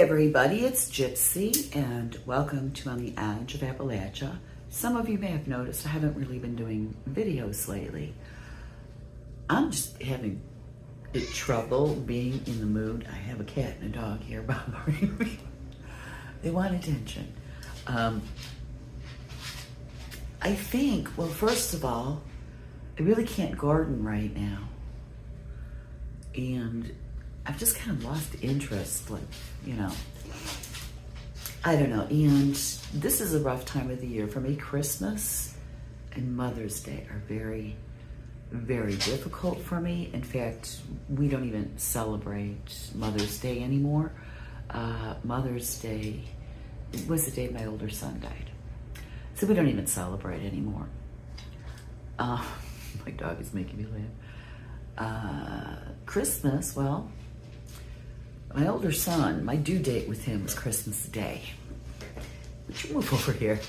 Hey everybody, it's Gypsy and welcome to On the Edge of Appalachia. Some of you may have noticed I haven't really been doing videos lately. I'm just having trouble being in the mood. I have a cat and a dog here bothering me. They want attention. I think, well, first of all, I really can't garden right now. And I've just kind of lost interest, like, I don't know. And this is a rough time of the year. For me, Christmas and Mother's Day are very, very difficult for me. In fact, we don't even celebrate Mother's Day anymore. Mother's Day was the day my older son died. So we don't even celebrate anymore. My dog is making me laugh. Christmas, well, my older son, my due date with him was Christmas Day. Would you move over here?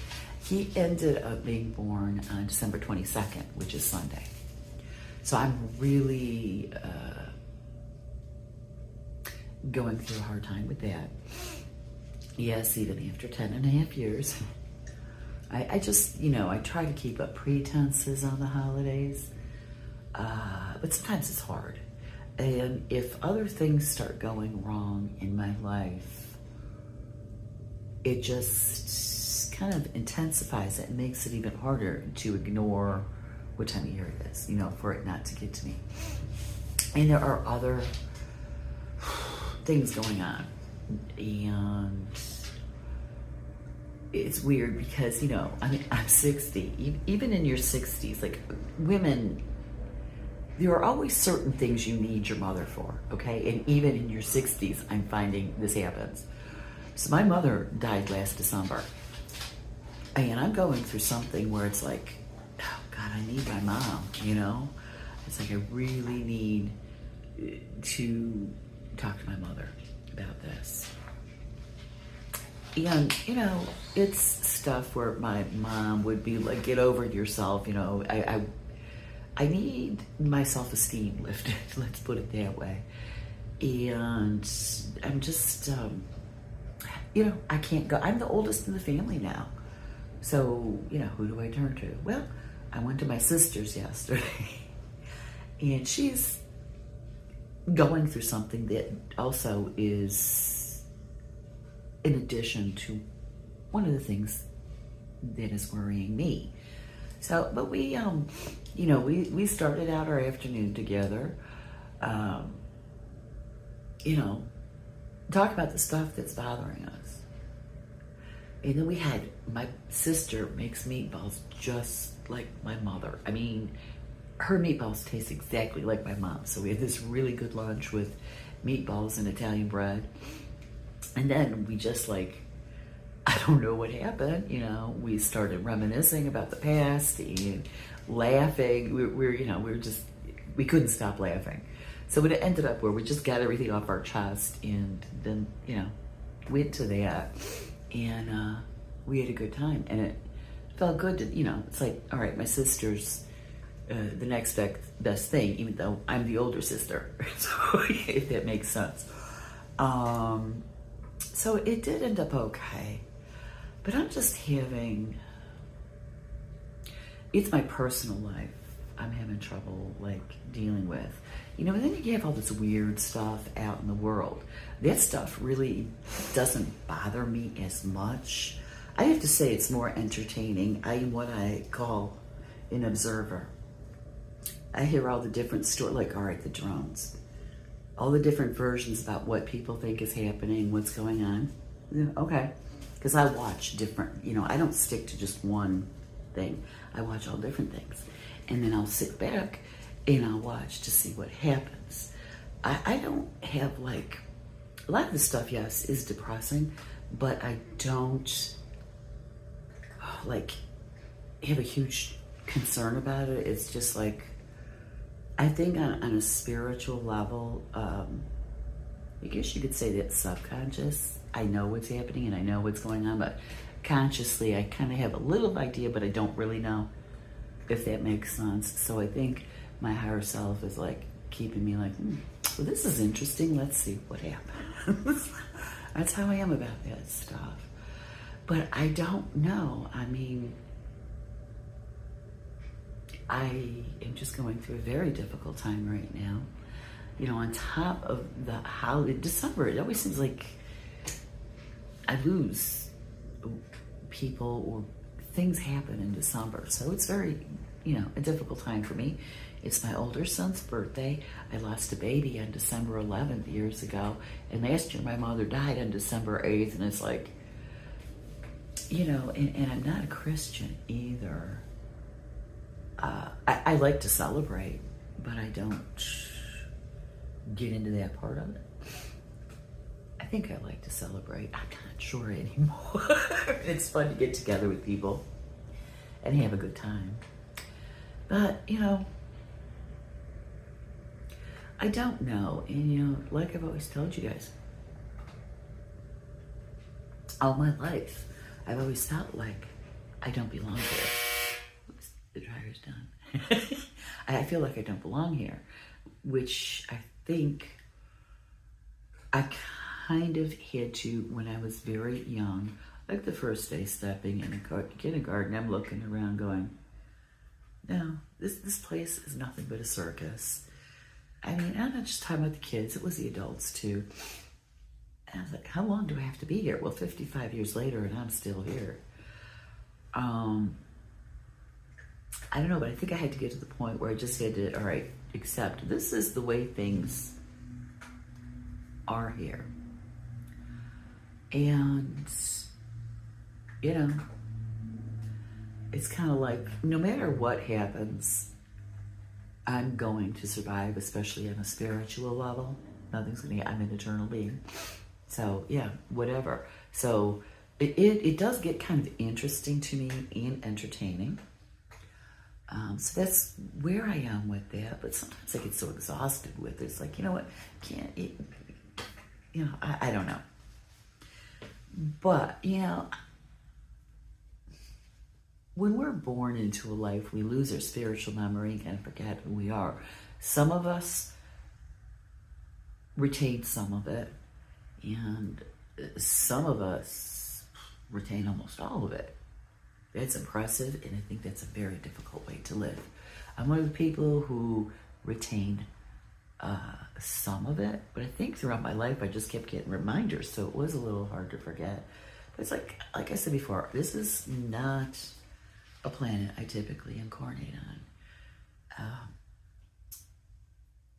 He ended up being born on December 22nd, which is Sunday. So I'm really going through a hard time with that. Yes, even after 10 and a half years. I just, I try to keep up pretenses on the holidays, but sometimes it's hard. And if other things start going wrong in my life, it just kind of intensifies it and makes it even harder to ignore what time of year it is, for it not to get to me. And there are other things going on. And it's weird because, I'm 60. Even in your 60s, like women, there are always certain things you need your mother for, okay? And even in your 60s, I'm finding this happens. So my mother died last December. And I'm going through something where it's like, oh God, I need my mom, It's like I really need to talk to my mother about this. And, it's stuff where my mom would be like, get over yourself, I need my self-esteem lifted, let's put it that way. And I'm just, I can't go. I'm the oldest in the family now. So, who do I turn to? Well, I went to my sister's yesterday. And she's going through something that also is in addition to one of the things that is worrying me. So, but we started out our afternoon together, talk about the stuff that's bothering us. And then my sister makes meatballs just like my mother. I mean, her meatballs taste exactly like my mom. So we had this really good lunch with meatballs and Italian bread. And then we just I don't know what happened, we started reminiscing about the past and laughing. We couldn't stop laughing. So it ended up where we just got everything off our chest and then, went to that and we had a good time. And it felt good to, it's like, all right, my sister's the next best thing, even though I'm the older sister. So if that makes sense. So it did end up okay. But I'm just it's my personal life I'm having trouble dealing with. And then you have all this weird stuff out in the world. That stuff really doesn't bother me as much. I have to say it's more entertaining. I am what I call an observer. I hear all the different stories, all right, the drones. All the different versions about what people think is happening, what's going on. Okay. Because I watch different, I don't stick to just one thing. I watch all different things. And then I'll sit back and I'll watch to see what happens. I don't have a lot of the stuff, yes, is depressing, but I don't have a huge concern about it. It's just I think on a spiritual level, I guess you could say that's subconscious. I know what's happening and I know what's going on, but consciously I kind of have a little idea, but I don't really know, if that makes sense. So I think my higher self is keeping me well, this is interesting. Let's see what happens. That's how I am about that stuff. But I don't know. I mean, I am just going through a very difficult time right now. You know, on top of the holiday, December, it always seems like I lose people or things happen in December. So it's very, you know, a difficult time for me. It's my older son's birthday. I lost a baby on December 11th years ago. And last year my mother died on December 8th. And it's like, you know, and I'm not a Christian either. I like to celebrate, but I don't get into that part of it. I think I like to celebrate. I'm not sure anymore. It's fun to get together with people and have a good time. But, you know, I don't know. And, you know, like I've always told you guys, all my life, I've always felt like I don't belong here. Oops, the dryer's done. I feel like I don't belong here, which I think I kind of had to when I was very young. Like the first day stepping in a kindergarten, I'm looking around going, no, this place is nothing but a circus. I mean, I'm not just talking about the kids, it was the adults too. And I was like, how long do I have to be here? Well, 55 years later, and I'm still here. I don't know, but I think I had to get to the point where I just had to, all right, accept this is the way things are here. And, you know, it's kind of like no matter what happens, I'm going to survive, especially on a spiritual level. Nothing's going to, I'm an eternal being. So, yeah, whatever. So, it does get kind of interesting to me and entertaining. So that's where I am with that. But sometimes I get so exhausted with it. It's like, you know what, can't, you know, I don't know. But, you know, when we're born into a life, we lose our spiritual memory and forget who we are. Some of us retain some of it, and some of us retain almost all of it. That's impressive, and I think that's a very difficult way to live. I'm one of the people who retained some of it, but I think throughout my life I just kept getting reminders, so it was a little hard to forget. But it's like I said before, this is not a planet I typically incarnate on.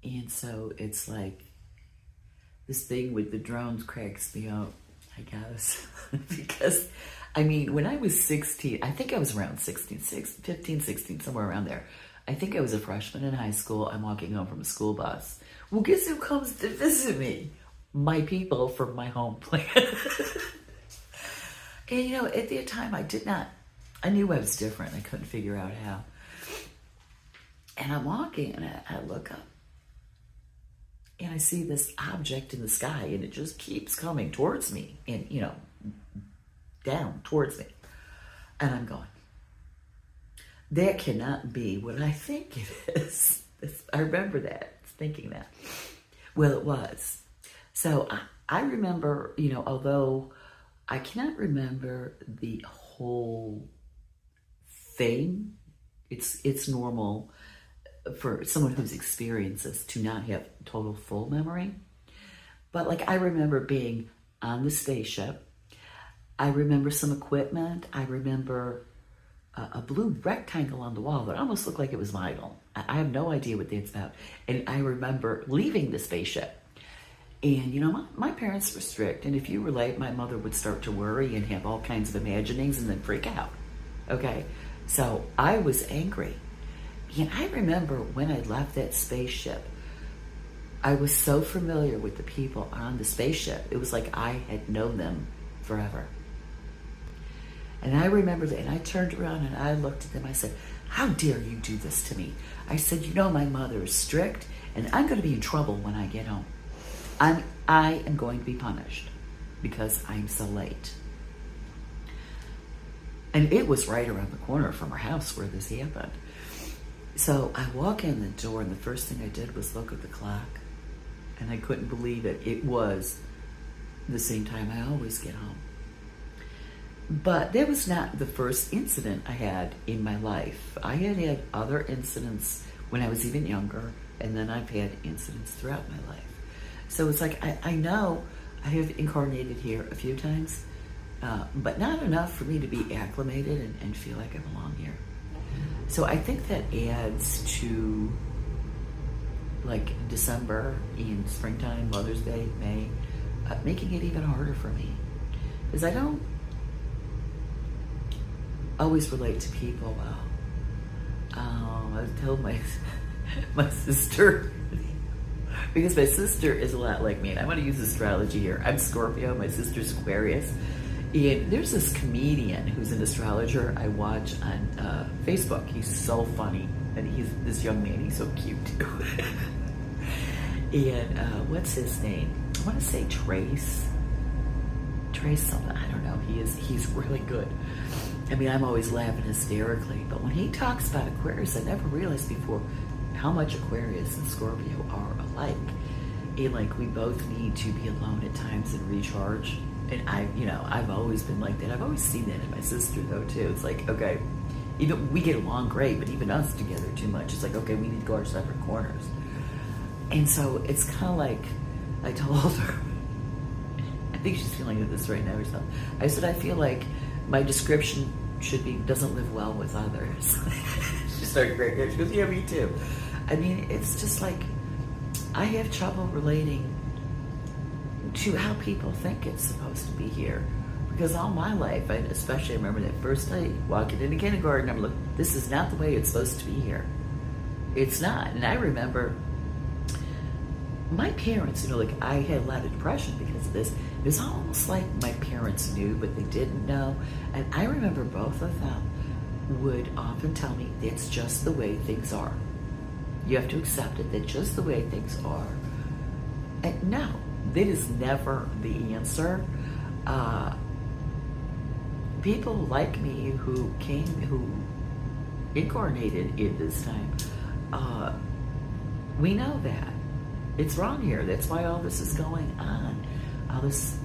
And so it's like this thing with the drones cracks me up, I guess. Because, I mean, when I was 16, I think I was around 16, 15, 16, somewhere around there. I think I was a freshman in high school. I'm walking home from a school bus. Well, guess who comes to visit me? My people from my home planet. And, you know, at the time, I knew I was different. I couldn't figure out how. And I'm walking, and I look up, and I see this object in the sky, and it just keeps coming towards me, and, you know, down towards me. And I'm going, that cannot be what I think it is. I remember that, thinking that. Well, it was. So I remember, you know, although I cannot remember the whole thing, it's normal for someone who's experienced this to not have total full memory. But like I remember being on the spaceship. I remember some equipment. I remember a blue rectangle on the wall that almost looked like it was vinyl. I have no idea what that's about. And I remember leaving the spaceship. And, you know, my parents were strict. And if you were late, my mother would start to worry and have all kinds of imaginings and then freak out. Okay? So I was angry. And I remember when I left that spaceship, I was so familiar with the people on the spaceship. It was like I had known them forever. And I remember that, and I turned around and I looked at them. I said, how dare you do this to me? I said, you know, my mother is strict, and I'm going to be in trouble when I get home. I am going to be punished because I'm so late. And it was right around the corner from our house where this happened. So I walk in the door, and the first thing I did was look at the clock, and I couldn't believe it. It was the same time I always get home. But that was not the first incident I had in my life. I had had other incidents when I was even younger, and then I've had incidents throughout my life. So it's like, I know I have incarnated here a few times, but not enough for me to be acclimated and feel like I belong here. So I think that adds to, like, December and springtime, Mother's Day, May, making it even harder for me. Because I don't always relate to people well. I told my sister, because my sister is a lot like me, and I'm going to use astrology here. I'm Scorpio, my sister's Aquarius, and there's this comedian who's an astrologer I watch on Facebook. He's so funny, and he's this young man. He's so cute too. And what's his name? I want to say Trace something. I don't know. He's really good. I mean, I'm always laughing hysterically, but when he talks about Aquarius, I never realized before how much Aquarius and Scorpio are alike. And like, we both need to be alone at times and recharge. And I've always been like that. I've always seen that in my sister though too. It's like, okay, even we get along great, but even us together too much, it's like, okay, we need to go our separate corners. And so it's kind of like, I told her, I think she's feeling this right now or something. I said, I feel like my description should be, doesn't live well with others. She started cracking. She goes, yeah, me too. I mean, it's just like, I have trouble relating to how people think it's supposed to be here. Because all my life, especially I remember that first day walking into kindergarten, I'm like, this is not the way it's supposed to be here. It's not. And I remember my parents, like, I had a lot of depression because of this. It was almost like my parents knew, but they didn't know. And I remember both of them would often tell me, it's just the way things are. You have to accept it, that's just the way things are. And no, that is never the answer. People like me who incarnated in this time, we know that. It's wrong here. That's why all this is going on. All this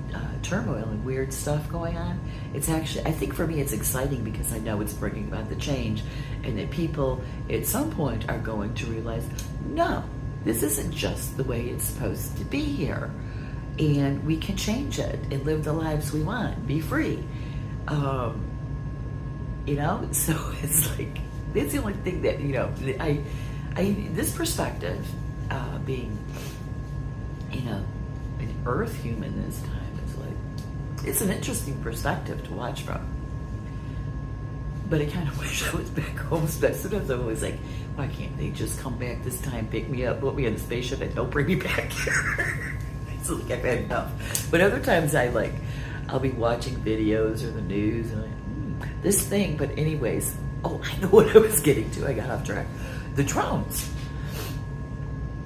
turmoil and weird stuff going on. It's actually, I think for me it's exciting because I know it's bringing about the change, and that people at some point are going to realize, no, this isn't just the way it's supposed to be here. And we can change it and live the lives we want, be free. So it's like, that's the only thing that, I this perspective, being, an earth human this time, is like, it's an interesting perspective to watch from. But I kind of wish I was back home. Sometimes I'm always like, why can't they just come back this time, pick me up, put me in a spaceship, and don't bring me back here? It's like I've had enough. But other times I'll be watching videos or the news, and this thing. But anyways, I know what I was getting to. I got off track. The drones.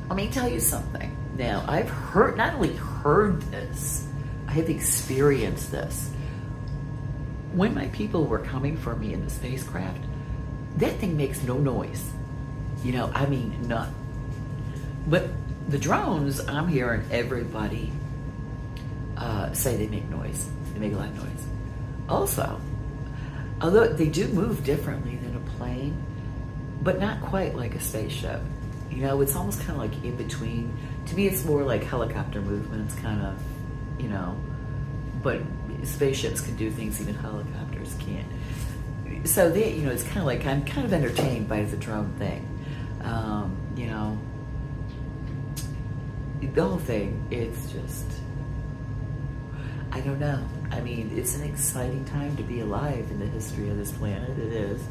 Let me tell you something. Now, I've not only heard this, I have experienced this. When my people were coming for me in the spacecraft, that thing makes no noise. I mean, none. But the drones, I'm hearing everybody say they make noise. They make a lot of noise. Also, although they do move differently than a plane, but not quite like a spaceship. It's almost kind of like in between. To me, it's more like helicopter movements, kind of, but spaceships can do things even helicopters can't. So it's kind of like, I'm kind of entertained by the drone thing. The whole thing, it's just, I don't know. I mean, it's an exciting time to be alive in the history of this planet. It is.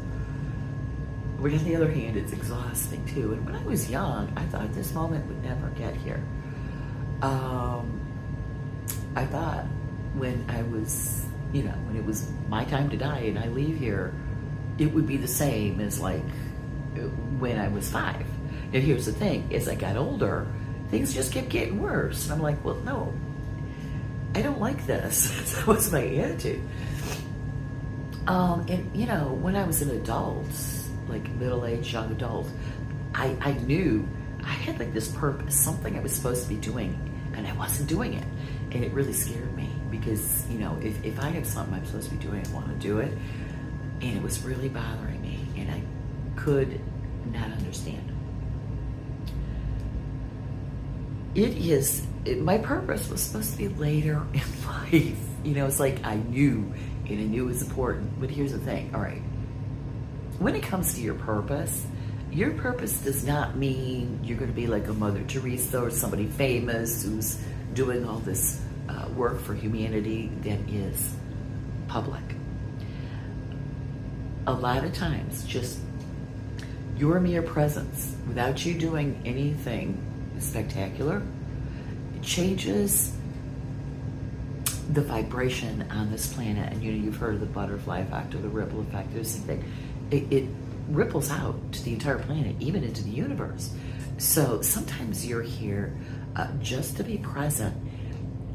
But on the other hand, it's exhausting too. And when I was young, I thought this moment would never get here. I thought when I was, when it was my time to die and I leave here, it would be the same as like when I was 5. Now here's the thing, as I got older, things just kept getting worse. And I'm like, well, no, I don't like this. That was my attitude. And when I was an adult, like middle-aged, young adult, I knew I had like this purpose, something I was supposed to be doing and I wasn't doing it. And it really scared me because, you know, if I have something I'm supposed to be doing, I want to do it. And it was really bothering me, and I could not understand. My purpose was supposed to be later in life. You know, it's like I knew, and I knew it was important. But here's the thing, all right. When it comes to your purpose does not mean you're going to be like a Mother Teresa or somebody famous who's doing all this work for humanity that is public. A lot of times, just your mere presence, without you doing anything spectacular, it changes the vibration on this planet. And you know, you've heard of the butterfly effect or the ripple effect or something. It ripples out to the entire planet, even into the universe. So sometimes you're here just to be present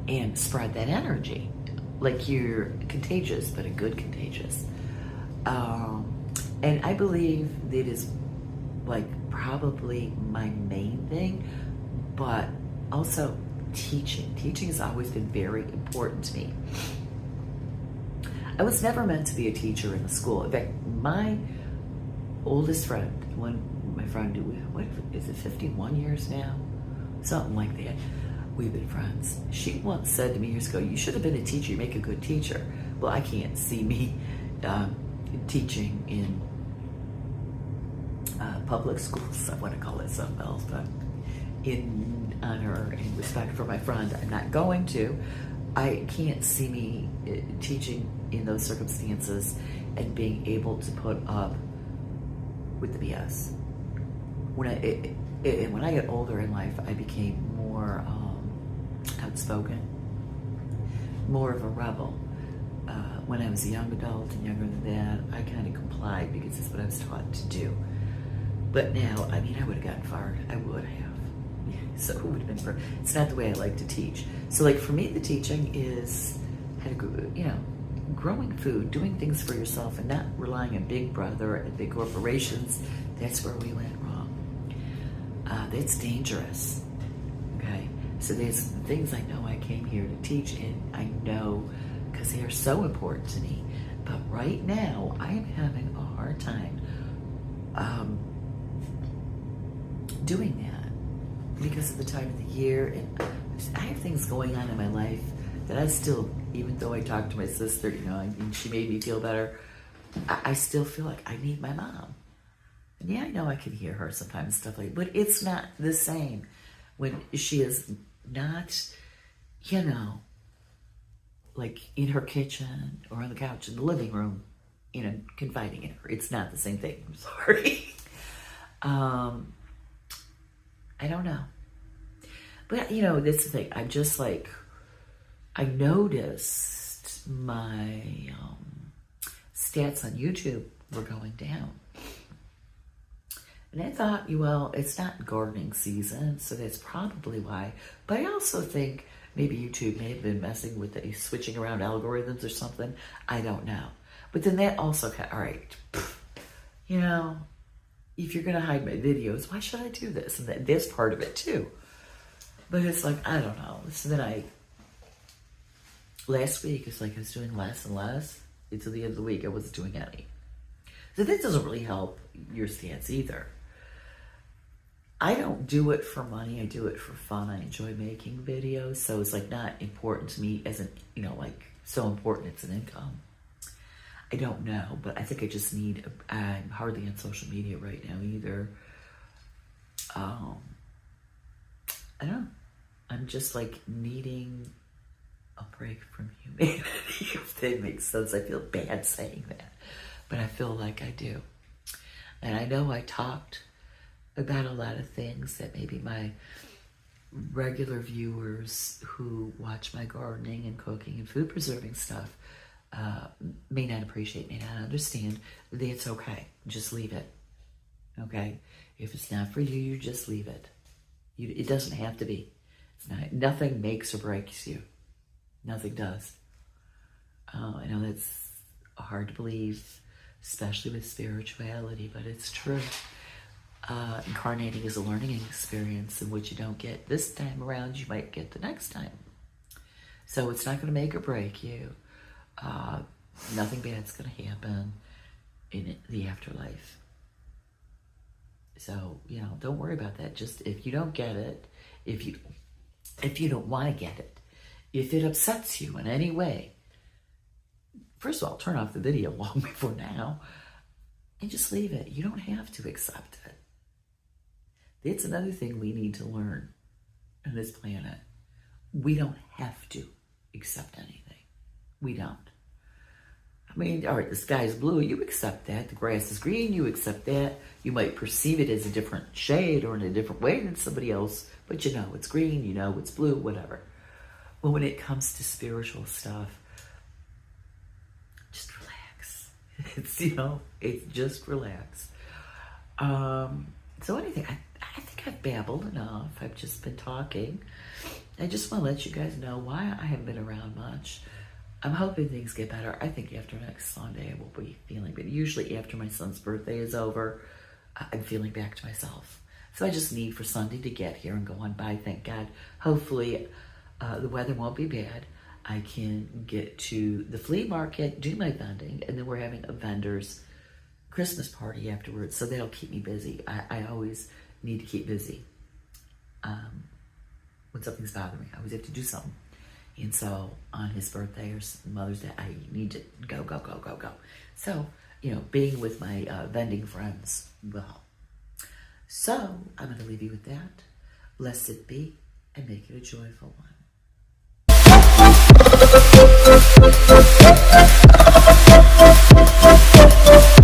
and spread that energy. Like you're contagious, but a good contagious. And I believe that is like probably my main thing, but also teaching. Teaching has always been very important to me. I was never meant to be a teacher in the school. In fact, my oldest friend, my friend, what is it, 51 years now? Something like that. We've been friends. She once said to me years ago, you should have been a teacher, you make a good teacher. Well, I can't see me teaching in public schools. I want to call it something else, but in honor and respect for my friend, I'm not going to. I can't see me teaching in those circumstances and being able to put up with the BS. When I get older in life, I became more outspoken, more of a rebel. When I was a young adult and younger than that, I kind of complied because it's what I was taught to do. But now, I mean, I would have gotten fired. I would have. So it would have been, it's not the way I like to teach. So like for me, the teaching is how to, you know, growing food, doing things for yourself and not relying on Big Brother and big corporations. That's where we went wrong. That's dangerous. Okay. So there's things I know I came here to teach, and I know because they are so important to me. But right now, I am having a hard time doing that because of the time of the year, and I have things going on in my life that I still, even though I talked to my sister, you know, I mean, she made me feel better, I still feel like I need my mom. And yeah, I know I can hear her sometimes, stuff like that, but it's not the same when she is not, you know, like in her kitchen or on the couch in the living room, you know, confiding in her. It's not the same thing. I'm sorry. I don't know. But, you know, that's the thing. I'm just like, I noticed my stats on YouTube were going down. And I thought, well, it's not gardening season, so that's probably why. But I also think maybe YouTube may have been messing with the switching around algorithms or something. I don't know. But then that also, all right, you know, if you're going to hide my videos, why should I do this? And that's part of it too. But it's like, I don't know. So then last week, it's like I was doing less and less. Until the end of the week, I wasn't doing any. So that doesn't really help your stance either. I don't do it for money. I do it for fun. I enjoy making videos. So it's like not important to me as an, you know, like so important it's an income. I don't know, but I think I just need, I'm hardly on social media right now either. I don't know. I'm just like needing a break from humanity, if that makes sense. I feel bad saying that, but I feel like I do. And I know I talked about a lot of things that maybe my regular viewers who watch my gardening and cooking and food preserving stuff may not appreciate, may not understand. That's okay. Just leave it. Okay? If it's not for you, you just leave it. It doesn't have to be. It's not. Nothing makes or breaks you. Nothing does. I know that's hard to believe, especially with spirituality, but it's true. Incarnating is a learning experience, and what you don't get this time around, you might get the next time. So it's not going to make or break you. Nothing bad's going to happen in the afterlife. So, don't worry about that. Just if you don't get it, if you don't want to get it, if it upsets you in any way, first of all, turn off the video long before now and just leave it. You don't have to accept it. It's another thing we need to learn on this planet. We don't have to accept anything. We don't. I mean, all right, the sky is blue, you accept that. The grass is green, you accept that. You might perceive it as a different shade or in a different way than somebody else, but you know it's green, you know it's blue, whatever. But when it comes to spiritual stuff, just relax. It's just relax. So anything, I think I've babbled enough. I've just been talking. I just want to let you guys know why I haven't been around much. I'm hoping things get better. I think after next Sunday I will be feeling better. Usually after my son's birthday is over, I'm feeling back to myself. So I just need for Sunday to get here and go on by, thank God. Hopefully the weather won't be bad. I can get to the flea market, do my vending, and then we're having a vendor's Christmas party afterwards, so that'll keep me busy. I always need to keep busy. When something's bothering me, I always have to do something. And so on his birthday or Mother's Day, I need to go. So, being with my vending friends will. So I'm going to leave you with that. Blessed be, and make it a joyful one.